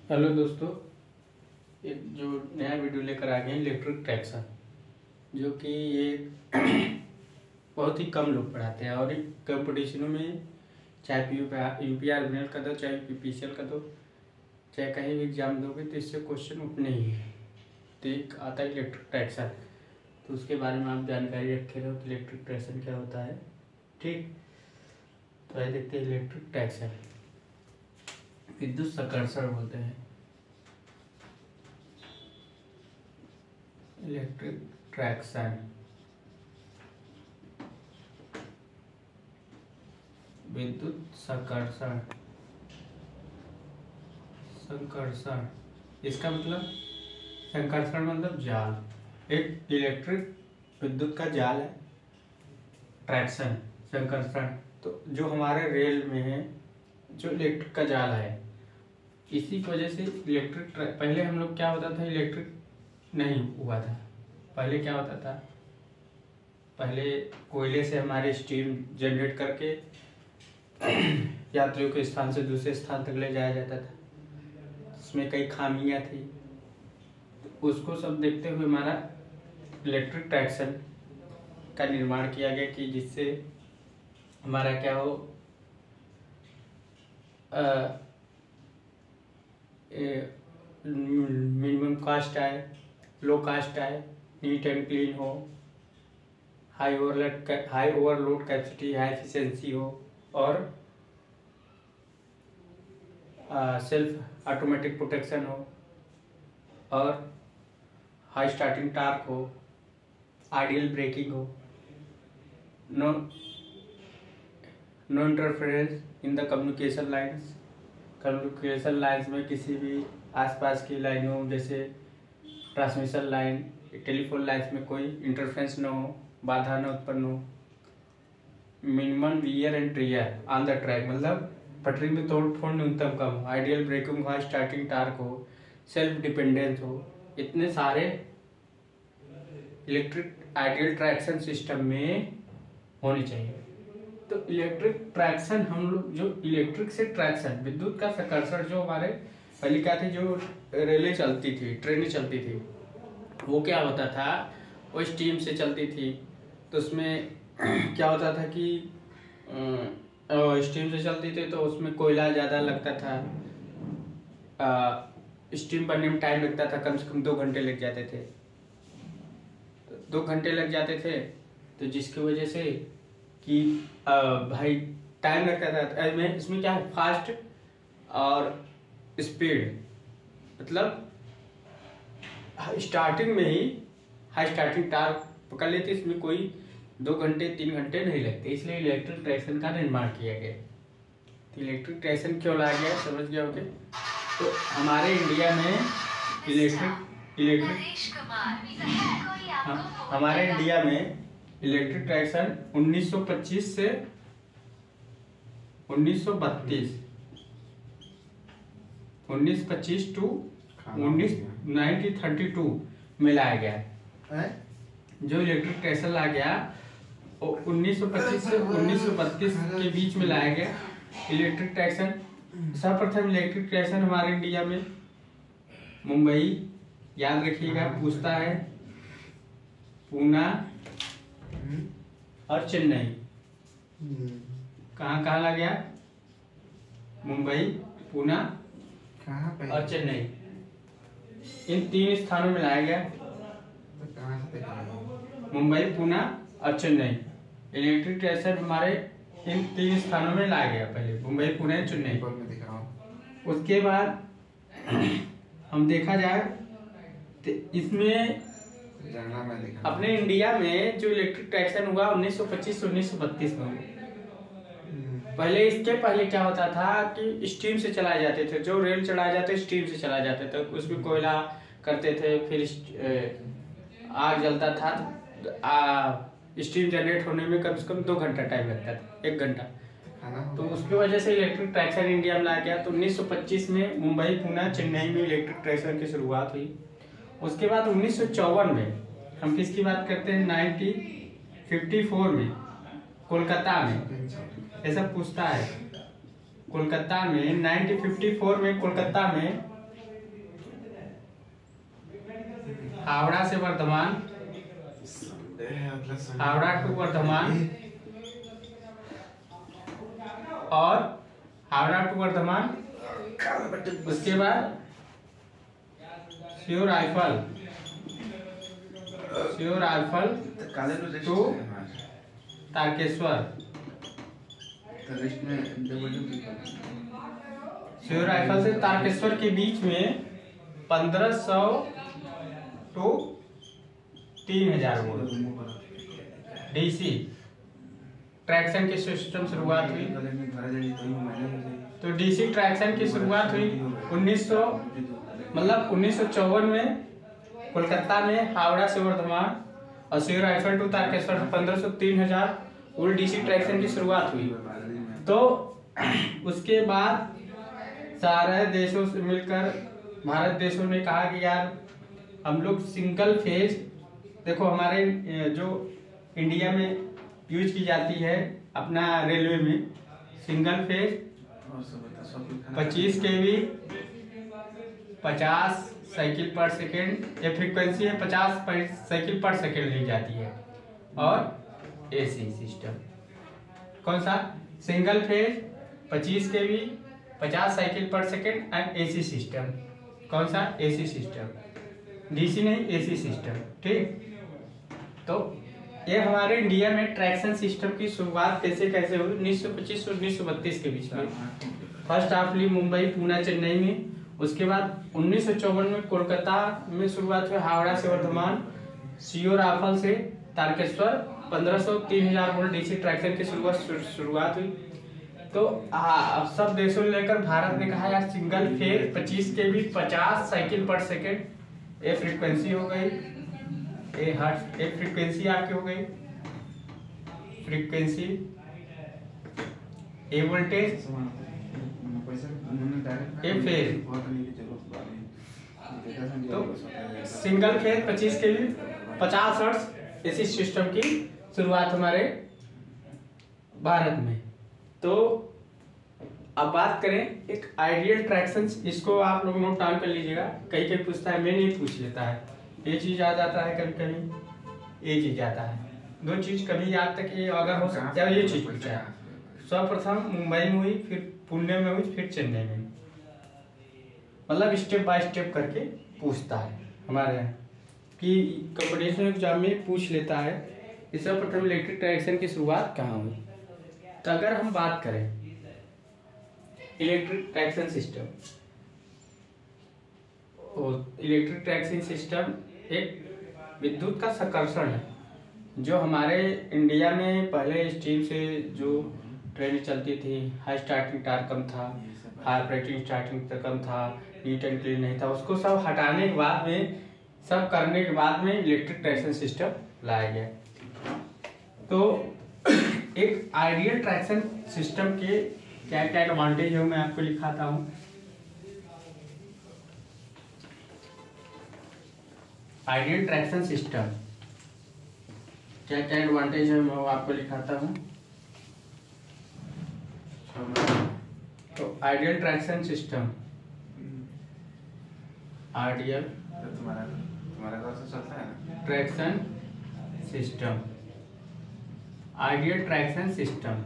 Hello दोस्तों, एक जो नया वीडियो लेकर आ गए हैं इलेक्ट्रिक ट्रैक्शन, जो कि ये बहुत ही कम लोग पढ़ाते हैं और कंपटीशनों में चाहे यूपीआर बिनल का दो, चाहे पीपीसीएल का दो, चाहे कहीं भी एग्जाम दोगे तो इससे क्वेश्चन उठने ही है। तो एक आता है इलेक्ट्रिक ट्रैक्शन, तो उसके बारे में आप जानकारी रखे रहो कि इलेक्ट्रिक ट्रैक्शन क्या होता है। ठीक, तो आइए देखते हैं इलेक्ट्रिक ट्रैक्शन। विद्युत संकर्षण बोलते हैं इलेक्ट्रिक ट्रैक्शन। विद्युत संकर्षण, संकर्षण इसका मतलब, संकर्षण मतलब जाल। एक इलेक्ट्रिक विद्युत का जाल है ट्रैक्शन, संकर्षण। तो जो हमारे रेल में है जो इलेक्ट्रिक का जाल है, इसी की वजह से इलेक्ट्रिक पहले हम लोग क्या होता था, इलेक्ट्रिक नहीं हुआ था। पहले क्या होता था, पहले कोयले से हमारे स्टीम जनरेट करके यात्रियों के स्थान से दूसरे स्थान तक ले जाया जाता था। इसमें कई खामियां थी, तो उसको सब देखते हुए हमारा इलेक्ट्रिक ट्रैक्शन का निर्माण किया गया कि जिससे हमारा क्या हो, मिनिमम कास्ट आए, लो कास्ट आए, नीट एंड क्लीन हो, high overload capacity, high efficiency हो, और सेल्फ ऑटोमेटिक प्रोटेक्शन हो, और हाई स्टार्टिंग टार्क हो, आइडियल ब्रेकिंग हो, no interference in the communication lines. Communication lines में किसी भी आसपास की लाइनों जैसे ट्रांसमिशन लाइन, टेलीफोन लाइन्स में कोई इंटरफेरेंस न हो, बाधा न उत्पन्न हो। Minimum wear and tear on the track, मतलब पटरी में तोड़ फोड़ न्यूनतम कम हो, आइडियल ब्रेकिंग हो, स्टार्टिंग टार्क हो, सेल्फ डिपेंडेंस हो। इतने सारे इलेक्ट्रिक आइडियल ट्रैक्शन सिस्टम में होनी चाहिए। तो इलेक्ट्रिक ट्रैक्शन हम लोग, जो इलेक्ट्रिक से ट्रैक्शन, विद्युत का संकर्षण, जो हमारे पहले क्या थी, जो रेलें चलती थी, ट्रेनें चलती थी, वो क्या होता था, वो स्टीम से चलती थी। तो उसमें क्या होता था कि स्टीम से चलती थी तो उसमें कोयला ज़्यादा लगता था, स्टीम बनने में टाइम लगता था, कम से कम 2 घंटे लग जाते थे। 2 घंटे लग जाते थे, तो जिसकी वजह से कि भाई टाइम लगता था। इसमें क्या है, फास्ट और स्पीड, मतलब स्टार्टिंग में ही हाई स्टार्टिंग टार्क पकड़ लेते, इसमें कोई 2 घंटे 3 घंटे नहीं लगते, इसलिए इलेक्ट्रिक ट्रैक्शन का निर्माण किया गया। तो इलेक्ट्रिक ट्रैक्शन क्यों लाया गया, समझ गया होगे। तो हमारे इंडिया में हमारे इंडिया में इलेक्ट्रिक ट्रैक्शन 1925 से 1925 टू 1932 में लाया गया। जो इलेक्ट्रिक ट्रैक्शन लाया गया वो 1925 से 1932 के बीच में लाया गया इलेक्ट्रिक ट्रैक्शन। सर्वप्रथम इलेक्ट्रिक ट्रैक्शन हमारे इंडिया में मुंबई, याद रखिएगा, पूछता है, पूना और चेन्नई। कहाँ कहाँ लगा गया, मुंबई, पूना और चेन्नई, इन 3 स्थानों में लाया गया। मुंबई, पूना और चेन्नई, इलेक्ट्रिक ट्रैक्शन हमारे इन 3 स्थानों में लाया गया। पहले मुंबई, पुणे, चेन्नई। उसके बाद हम देखा जाए तो इसमें अपने इंडिया में जो इलेक्ट्रिक ट्रैक्शन हुआ 1925 से 1932 में। पहले, इसके पहले क्या होता था कि स्टीम से चलाए जाते थे, जो रेल चलाए जाते स्टीम से चलाए जाते थे, उसमें कोयला करते थे, फिर आग जलता था। स्टीम जनरेट होने में कम से कम 2 घंटा टाइम लगता था, 1 घंटा। तो उसकी वजह से इलेक्ट्रिक ट्रैक्शन इंडिया में लाया गया। तो 1925 में मुंबई, पुणे, चेन्नई में इलेक्ट्रिक ट्रैक्शन की शुरुआत हुई। उसके बाद 1954 में, हम किसकी बात करते हैं, 1954 में कोलकाता में, ऐसा पूछता है, कोलकाता में 1954 में कोलकाता में हावड़ा से वर्धमान, हावड़ा टू वर्धमान और हावड़ा टू वर्धमान, उसके बाद Sheoraphuli to Tarkeshwar, Sheoraphuli से तारकेश्वर के बीच में 1500 टू 3000 वोल्ट डीसी ट्रैक्शन की सिस्टम शुरुआत हुई। तो डीसी ट्रैक्शन की शुरुआत हुई 1954 में कोलकाता में हावड़ा से वर्धमान और Sheoraphuli to Tarkeshwar 1500 3000 volt DC traction की शुरुआत हुई। तो उसके बाद सारे देशों से मिलकर भारत देशों ने कहा कि यार हम लोग सिंगल फेज, देखो हमारे जो इंडिया में यूज की जाती है अपना रेलवे में सिंगल फेज 25 kV 50 साइकिल पर सेकेंड, ये फ्रीक्वेंसी है 50 साइकिल पर सेकेंड ली जाती है। और एसी सिस्टम कौन सा? सिंगल फेज 25 kV 50 साइकिल पर सेकेंड एंड एसी सिस्टम। कौन सा? एसी सिस्टम, डीसी नहीं, एसी सिस्टम। ठीक, तो ये हमारे इंडिया में ट्रैक्शन सिस्टम की शुरुआत कैसे कैसे हुई 1925 और 1932 के बीच में। फर्स्ट हाफ ली मुंबई, पुणे, चेन्नई में। उसके बाद 1954 में कोलकाता में शुरुआत हुई, हावड़ा से वर्धमान, श्योर राइफल से तारकेश्वर 1500 3000 वोल्ट डीसी ट्रैक्शन की शुरुआत हुई। तो सब देशों ने लेकर भारत ने कहा यार सिंगल फेज 25 kV 50 साइकिल पर सेकेंड, ये फ्रीक्वेंसी हो गई, ये हर्ट्ज, एक फ्रीक्वेंसी आपकी हो गई, frequency A voltage A phase. तो single phase 25 kV 50 hertz AC system की शुरुआत हमारे भारत में। तो अब बात करें एक आइडियल ट्रैक्शन, इसको आप लोग नोट डाउन कर लीजिएगा, कहीं कहीं पूछता है, मैं नहीं पूछ लेता है, ये चीज याद आता है कभी कभी, ये चीज आता है, दो चीज कभी याद तक ये अगर हो सकता है ये चीज पूछा है। सर्वप्रथम मुंबई में हुई, फिर पुणे में हुई, फिर चेन्नई में, मतलब स्टेप बाय स्टेप करके पूछता है हमारे यहाँ कि कंपटीशन एग्जाम में पूछ लेता है कि सर्वप्रथम इलेक्ट्रिक ट्रैक्शन की शुरुआत कहाँ हुई। तो अगर हम बात करें इलेक्ट्रिक ट्रैक्शन सिस्टम, और इलेक्ट्रिक ट्रैक्शन सिस्टम एक विद्युत का संकर्षण है जो हमारे इंडिया में पहले स्टीम से जो ट्रेन चलती थी, हाई स्टार्टिंग टार्क कम था, हाई ऑपरेटिंग स्टार्टिंग कम था, नीट एंड क्लीन नहीं था, उसको सब हटाने के बाद में, सब करने के बाद में इलेक्ट्रिक ट्रैक्शन सिस्टम लाया गया। तो एक आइडियल ट्रैक्शन सिस्टम के क्या क्या एडवांटेज है मैं आपको लिखाता हूँ। आइडियल ट्रैक्शन सिस्टम क्या क्या एडवांटेज है मैं आपको लिखाता हूँ। तो ideal traction system, ideal traction system, ideal traction system.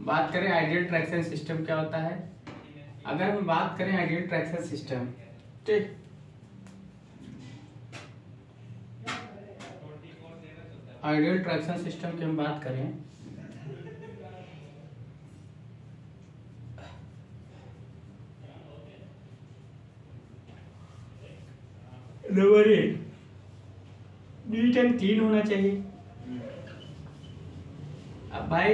बात करें आइडियल ट्रैक्शन सिस्टम क्या होता है, अगर हम बात करें आइडियल ट्रैक्शन सिस्टम, ठीक, आइडियल ट्रैक्शन सिस्टम की हम बात करें, नंबर 1 नीट एंड क्लीन होना चाहिए। अब भाई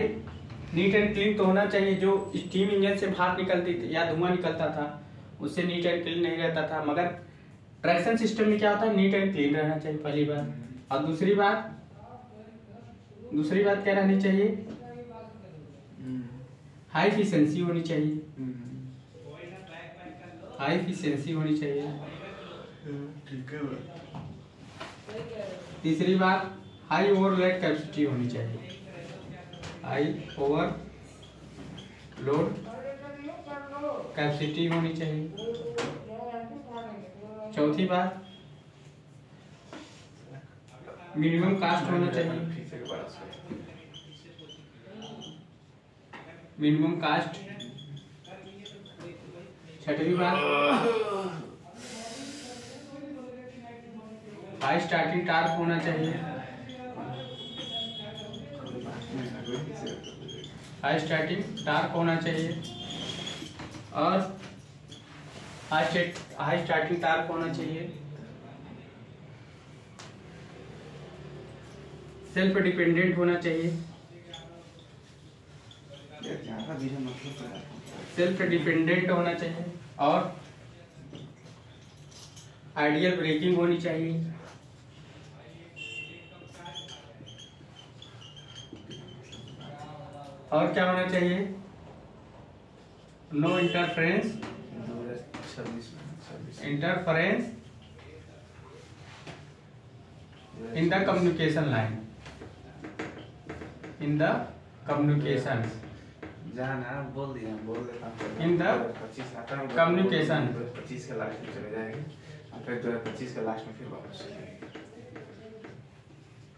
नीट एंड क्लीन तो होना चाहिए, जो स्टीम इंजन से भाप निकलती थी या धुआं निकलता था उससे नीट एंड क्लीन नहीं रहता था, मगर ट्रैक्शन सिस्टम में क्या होता है, नीट एंड क्लीन रहना चाहिए पहली बात। और दूसरी बात क्या रहनी चाहिए, हाई एफिशिएंसी होनी चाहिए, हाई एफिशिएंसी होनी चाहिए। तीसरी बात हाई ओवरलोड कैपेसिटी होनी चाहिए, हाई ओवरलोड कैपेसिटी होनी चाहिए। चौथी बात मिनिमम कास्ट होना चाहिए, मिनिमम कास्ट। छठवीं बात, हाई स्टार्टिंग टार्क होना चाहिए, हाई स्टार्टिंग टार्क होना चाहिए और हाई स्टार्टिंग टार्क होना चाहिए। सेल्फ डिपेंडेंट होना चाहिए, सेल्फ डिपेंडेंट होना चाहिए और आइडियल ब्रेकिंग होनी चाहिए। और क्या होना चाहिए? No interference in the communication line, in the communication, बोल दिया, बोल देता हूँ। इन द कम्युनिकेशन 2025 के लास्ट में चले जाएंगे, फिर 2025 के लास्ट में फिर वापस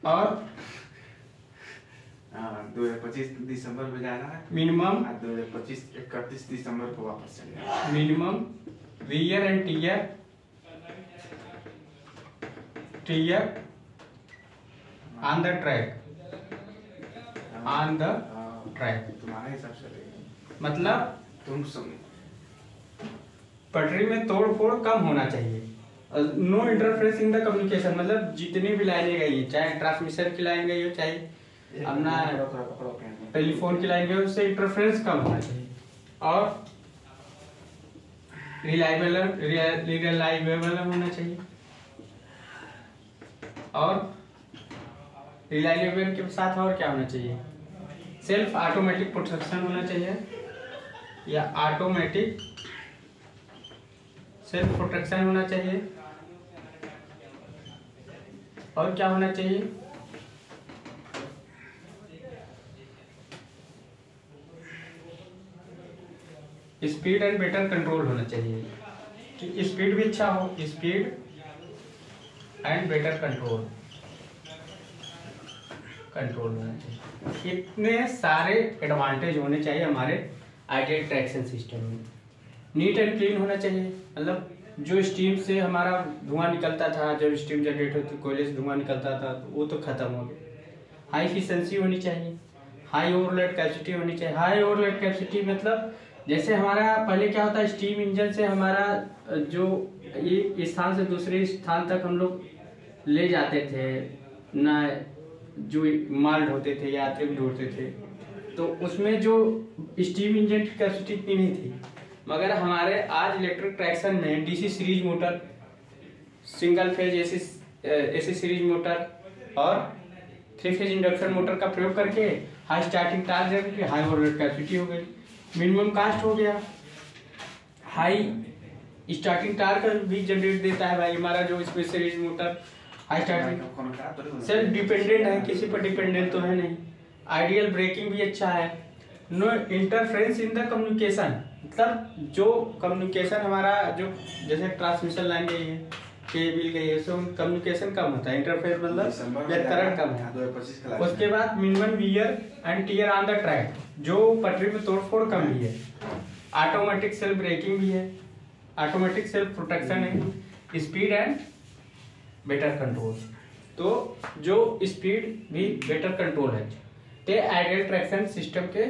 और 2025 दिसंबर में जाना है मिनिमम, 2025 31 दिसंबर को वापस चले जाएंगे। Minimum wear and tear on the track, on the track. तुम्हारे हिसाब से मतलब तुम सुन, पटरी में तोड़ फोड़ कम होना चाहिए। No interference in the communication, मतलब जितनी भी लाइनें गई है, चाहे ट्रांसमिशन की लाइन गई हो, चाहे अपना टेलीफोन की लाइन गई हो, उससे इंटरफेरेंस कम होना चाहिए और रिलायबल होना चाहिए। और रिलायबल के साथ और क्या होना चाहिए? सेल्फ ऑटोमेटिक प्रोटेक्शन होना चाहिए या ऑटोमेटिक सेल्फ प्रोटेक्शन होना चाहिए। और क्या होना चाहिए? स्पीड एंड बेटर कंट्रोल होना चाहिए कि स्पीड भी अच्छा हो, स्पीड एंड बेटर कंट्रोल होना चाहिए। इतने सारे एडवांटेज होने चाहिए हमारे आइडियल ट्रैक्शन सिस्टम में। नीट एंड क्लीन होना चाहिए, मतलब जो स्टीम से हमारा धुआं निकलता था, जब स्टीम जनरेट होती कोयले से धुआं निकलता था, तो वो तो खत्म हो गया। हाई एफिशिएंसी होनी चाहिए, हाई ओवरलोड कैपेसिटी होनी चाहिए। हाई ओवरलोड कैपेसिटी मतलब जैसे हमारा पहले क्या होता है, स्टीम इंजन से हमारा जो ये स्थान से दूसरे स्थान तक हम लोग ले जाते थे ना, जो माल ढोते थे, यात्री भी ढोते थे, तो उसमें जो स्टीम इंजन की कैपेसिटी इतनी नहीं थी। मगर हमारे आज इलेक्ट्रिक ट्रैक्शन में DC series motor, single phase AC series motor और 3 फेज इंडक्शन मोटर का प्रयोग करके high starting torque, high overload capacity हो गई, मिनिमम कास्ट हो गया, हाई स्टार्टिंग टार्क भी जनरेट देता है भाई हमारा जो space series motor. High starting self dependent है, किसी पर डिपेंडेंट तो है नहीं। आइडियल ब्रेकिंग भी अच्छा है। No interference in the communication, मतलब जो कम्युनिकेशन हमारा जो जैसे ट्रांसमिशन लाइन गई है, केबल गई है, सो कम्युनिकेशन कम होता है, इंटरफेरेंस मतलब या करंट कम है। उसके बाद minimum wear and tear on the track, जो पटरी में तोड़फोड़ कम भी है। ऑटोमेटिक सेल्फ ब्रेकिंग भी है, ऑटोमेटिक सेल्फ प्रोटेक्शन है, स्पीड एंड बेटर कंट्रोल। तो जो स्पीड भी बेटर कंट्रोल है, ते आइडियल ट्रैक्शन सिस्टम के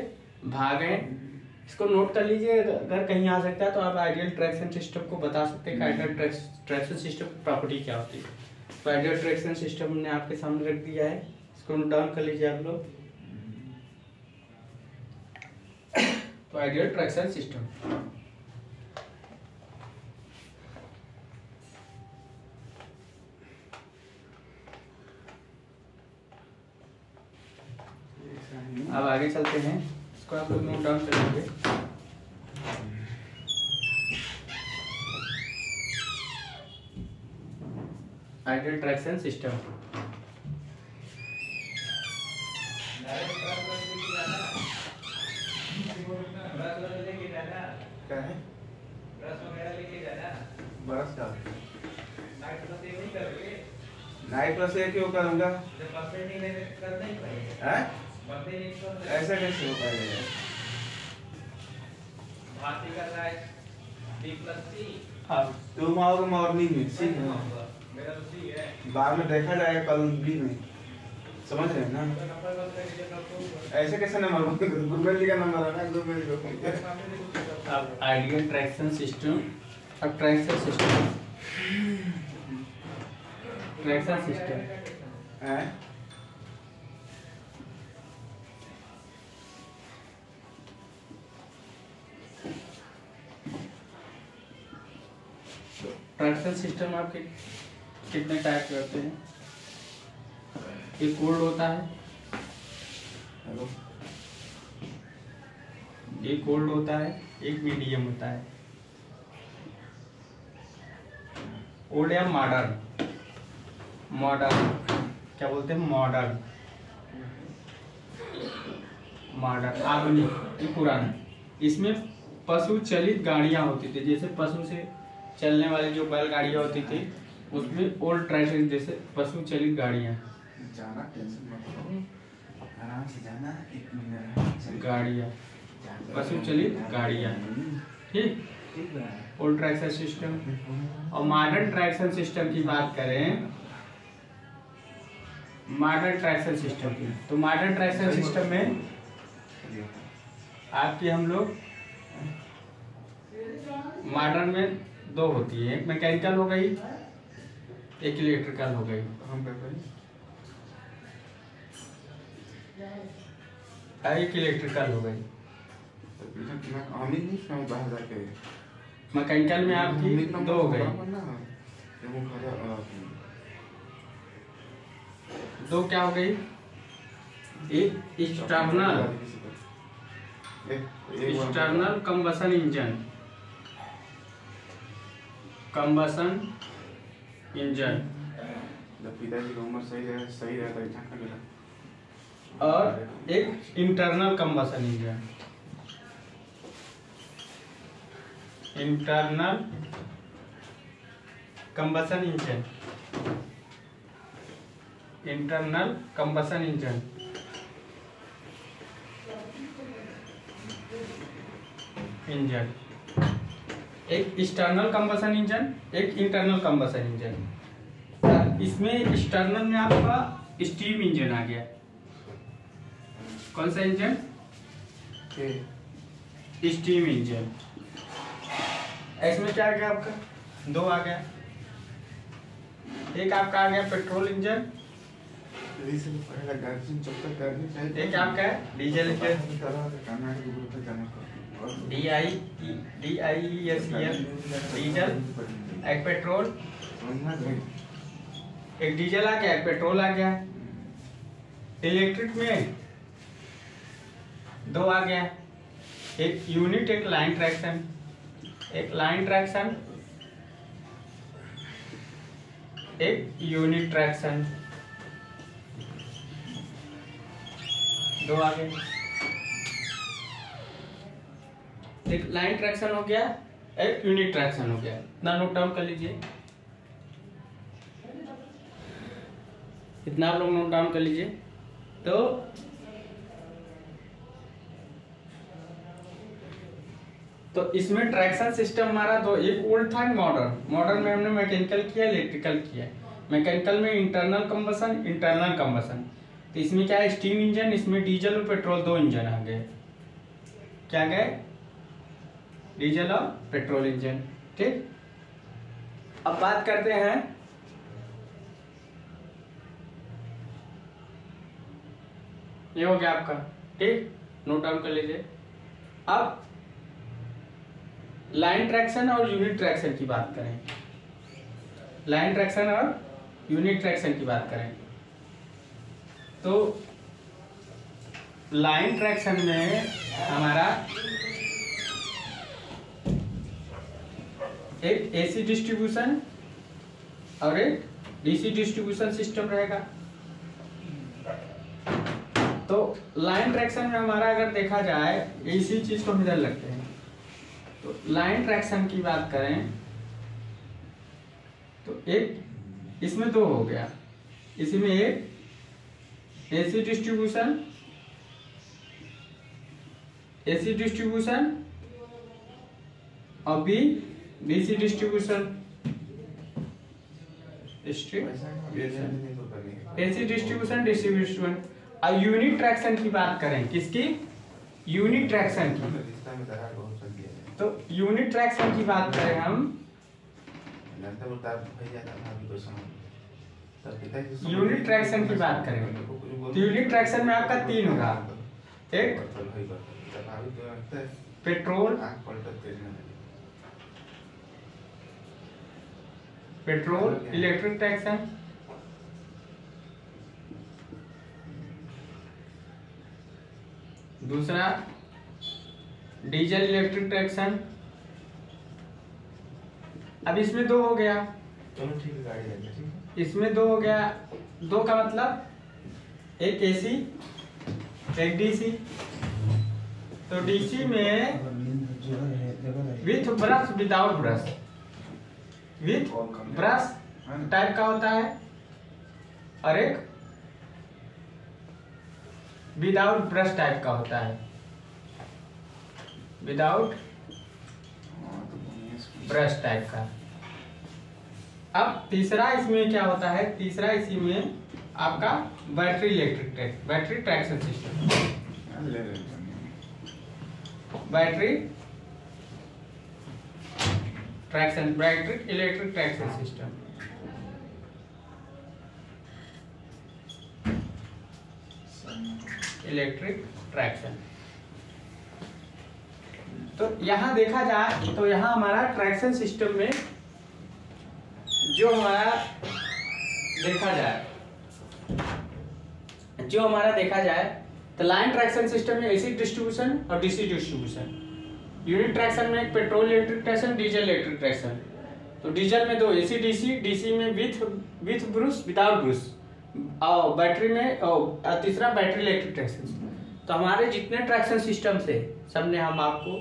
भाग हैं। इसको नोट कर लीजिए, अगर कहीं आ सकता है तो आप आइडियल ट्रैक्शन सिस्टम को बता सकते हैं कि आइडियल ट्रैक्शन सिस्टम की प्रॉपर्टी क्या होती है। तो आइडियल ट्रैक्शन सिस्टम हमने आपके सामने रख दिया है, इसको नोट डाउन कर लीजिए आप लोग। तो आइडियल ट्रैक्शन सिस्टम अब आगे चलते हैं, इसको आप लोग नोट डाउन करेंगे। आइडियल ट्रैक्शन सिस्टम क्या है? बरस का नाइट प्लस एक क्यों करूँगा? हैं? ऐसा कैसे हो पाएगा? अब तुम आओगे मॉर्निंग में, ठीक है? बाद में देखा जाएगा कल भी नहीं, समझ रहे हैं ना? ऐसे कैसे नंबर गुरुमेल जी का नंबर है ना, गुरुमेल जी को फोन किया। अब आइडियल ट्रैक्शन सिस्टम, अब ट्रैक्शन सिस्टम हैं? ट्रैक्शन सिस्टम आपके कितने टाइप के होते हैं? एक कोल्ड होता है, हेलो, एक कोल्ड होता है, एक मीडियम होता है। ओल्ड या मॉडर्न, मॉडर्न क्या बोलते हैं? मॉडर्न, मॉडर्न आधुनिक, ये पुराना। इसमें पशु चलित गाड़ियां होती थी, जैसे पशु से चलने वाली जो बैलगाड़ियां होती थी, उसमें ओल्ड ट्रैक्शन जैसे पशु चलित गाड़ियां, जाना टेंशन मत लो, आराम से जाना, 1 मिनट गाड़ियां, पशु चलित गाड़ियां, ठीक। Old traction system. और मॉडर्न ट्रैक्शन सिस्टम की बात करें, मॉडर्न ट्रैक्शन सिस्टम की, तो मॉडर्न ट्रैक्शन सिस्टम में आपकी हम लोग मॉडर्न में 2 होती है, एक मैकेनिकल हो गई, एक इलेक्ट्रिकल हो गई। एक इलेक्ट्रिकल हो गई। मैकेनिकल में आपकी 2 हो गई। 2 क्या हो गई? एक external combustion engine, combustion engine, पिताजी की उम्र सही रहता है झांका मेरा। और एक internal combustion engine, internal combustion engine, internal combustion engine. Engine एक एक्सटर्नल कंबशन इंजन, एक इंटरनल कंबशन इंजन। इसमें एक्सटर्नल में आपका स्टीम इंजन आ गया। कौन सा इंजन? Steam engine. इसमें क्या आ गया आपका? 2 आ गया। एक आपका आ गया पेट्रोल इंजन, एक आपका है डीजल इंजन, DIESEL डीजल, एक पेट्रोल, एक डीजल आ गया, एक पेट्रोल आ गया। इलेक्ट्रिक में 2 आ गया, एक यूनिट, एक लाइन ट्रैक्शन, एक लाइन ट्रैक्शन, एक यूनिट ट्रैक्शन। 2 आ गए। एक लाइन ट्रैक्शन हो गया, एक यूनिट ट्रैक्शन हो गया। इतना नोट डाउन कर लीजिए, इतना आप लोग नोट डाउन कर लीजिए। तो इसमें ट्रैक्शन सिस्टम हमारा 2, एक ओल्ड था, मॉडर्न। मॉडर्न में हमने मैकेनिकल किया, इलेक्ट्रिकल किया। मैकेनिकल में इंटरनल कंबशन, इंटरनल कंबशन। तो इसमें क्या है? स्टीम इंजन, इसमें डीजल और पेट्रोल 2 इंजन आ गए। क्या गए? डीजल और पेट्रोल इंजन, ठीक। अब बात करते हैं ये हो गया आपका, ठीक, नोट डाउन कर लीजिए। अब लाइन ट्रैक्शन और यूनिट ट्रैक्शन की बात करें, लाइन ट्रैक्शन और यूनिट ट्रैक्शन की बात करें तो लाइन ट्रैक्शन में हमारा एक एसी डिस्ट्रीब्यूशन और एक डीसी डिस्ट्रीब्यूशन सिस्टम रहेगा। तो लाइन ट्रैक्शन में हमारा अगर देखा जाए, इसी चीज को इधर लगते हैं, तो लाइन ट्रैक्शन की बात करें तो एक इसमें 2 हो गया, इसी में एक एसी डिस्ट्रीब्यूशन और B DC distribution. AC distribution और यूनिट ट्रैक्शन की बात करें, किसकी? यूनिट ट्रैक्शन की। तो यूनिट ट्रैक्शन की बात करें हम, यूनिट ट्रैक्शन की बात करें तो यूनिट ट्रैक्शन में आपका 3 होगा। एक पेट्रोल इलेक्ट्रिक ट्रैक्शन, दूसरा डीजल इलेक्ट्रिक ट्रैक्शन। अब इसमें 2 हो गया, चलो ठीक है, गाड़ी लेंगे, ठीक है। इसमें 2 हो गया। 2 का मतलब एक एसी एक डीसी। तो डीसी में with brush without brush, with brush type का होता है और एक विदाउट ब्रश टाइप का होता है, विदाउट ब्रश टाइप का। अब तीसरा इसमें क्या होता है? तीसरा इसी में आपका battery traction system, battery electric traction system. Electric traction. तो यहां देखा जाए तो यहां हमारा ट्रैक्शन सिस्टम में जो हमारा देखा जाए तो लाइन ट्रैक्शन सिस्टम में एसी डिस्ट्रीब्यूशन और डीसी डिस्ट्रीब्यूशन। यूनिट ट्रैक्शन में एक petrol electric traction, diesel electric traction. तो डीजल में 2 एसी डीसी, डीसी में विथ ब्रूस विदाउट ब्रूस, और बैटरी में और तीसरा बैटरी इलेक्ट्रिक ट्रैक्शन। तो हमारे जितने ट्रैक्शन सिस्टम थे सबने हम आपको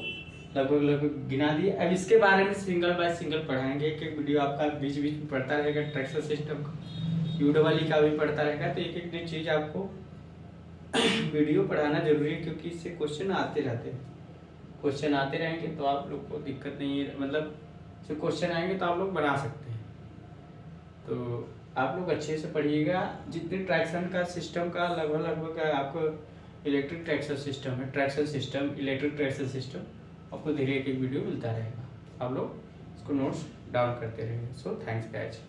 लगभग गिना दिए। अब इसके बारे में सिंगल बाय सिंगल पढ़ाएंगे, एक वीडियो आपका बीच बीच में पढ़ता रहेगा, ट्रैक्शन सिस्टम का यूडब्ल्यू का भी पढ़ता रहेगा। तो एक चीज आपको वीडियो पढ़ाना जरूरी है, क्योंकि इससे क्वेश्चन आते रहते हैं। क्वेश्चन आते रहेंगे तो आप लोग को दिक्कत नहीं है, मतलब से क्वेश्चन आएंगे तो आप लोग बना सकते हैं। तो आप लोग अच्छे से पढ़िएगा। जितने ट्रैक्शन का सिस्टम का लगभग आपको इलेक्ट्रिक ट्रैक्शन सिस्टम है, traction system, electric traction system, आपको धीरे एक वीडियो मिलता रहेगा। आप लोग इसको नोट्स डाउन करते रहेंगे। So thanks guys.